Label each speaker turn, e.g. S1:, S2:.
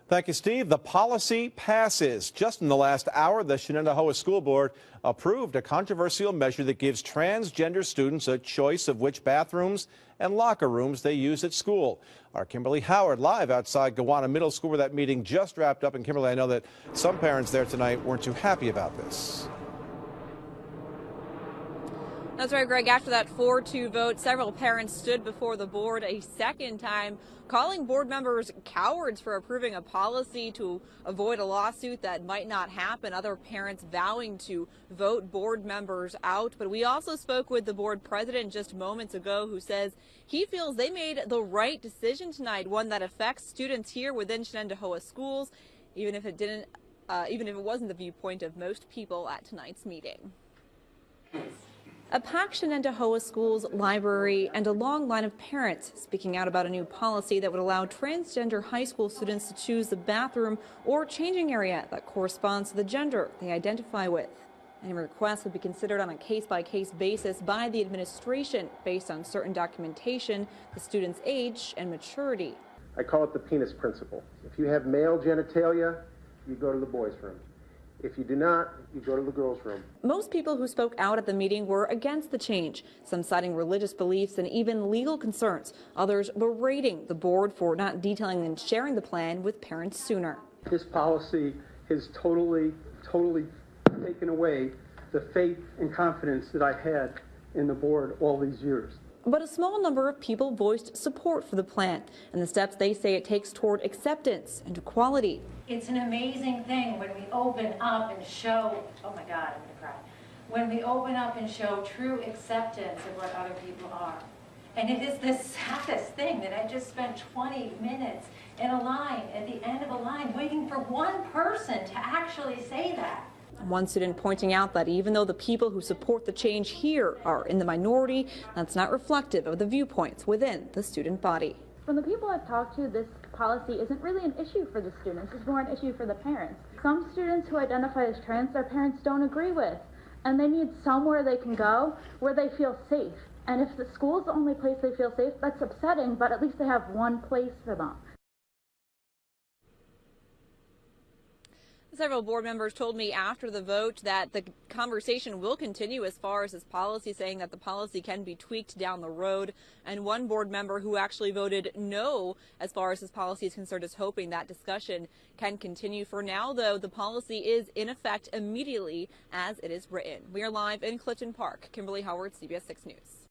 S1: Thank you, Steve. The policy passes. Just in the last hour, the Shenendehowa School Board approved a controversial measure that gives transgender students a choice of which bathrooms and locker rooms they use at school. Our Kimberly Howard live outside Gowanna Middle School where that meeting just wrapped up. And Kimberly, I know that some parents there tonight weren't too happy about this.
S2: That's right, Greg. After that 4-2 vote, several parents stood before the board a second time, calling board members cowards for approving a policy to avoid a lawsuit that might not happen. Other parents vowing to vote board members out. But we also spoke with the board president just moments ago, who says he feels they made the right decision tonight, one that affects students here within Shenendehowa schools, even if it wasn't the viewpoint of most people at tonight's meeting. A packed Shenendehowa Schools library and a long line of parents speaking out about a new policy that would allow transgender high school students to choose the bathroom or changing area that corresponds to the gender they identify with. Any requests would be considered on a case-by-case basis by the administration based on certain documentation, the student's age and maturity.
S3: I call it the penis principle. If you have male genitalia, you go to the boys' room. If you do not, you go to the girls' room.
S2: Most people who spoke out at the meeting were against the change, some citing religious beliefs and even legal concerns, others berating the board for not detailing and sharing the plan with parents sooner.
S4: This policy has totally taken away the faith and confidence that I had in the board all these years.
S2: But a small number of people voiced support for the plan and the steps they say it takes toward acceptance and equality.
S5: It's an amazing thing when we open up and show, oh my God, I'm gonna cry. When we open up and show true acceptance of what other people are. And it is the saddest thing that I just spent 20 minutes in a line, at the end of a line, waiting for one person to actually say that.
S2: One student pointing out that even though the people who support the change here are in the minority, that's not reflective of the viewpoints within the student body.
S6: From the people I've talked to, this policy isn't really an issue for the students. It's more an issue for the parents. Some students who identify as trans, their parents don't agree with, and they need somewhere they can go where they feel safe. And if the school's the only place they feel safe, that's upsetting, but at least they have one place for them.
S2: Several board members told me after the vote that the conversation will continue as far as this policy, saying that the policy can be tweaked down the road. And one board member who actually voted no as far as this policy is concerned is hoping that discussion can continue. For now, though, the policy is in effect immediately as it is written. We are live in Clifton Park. Kimberly Howard, CBS 6 News.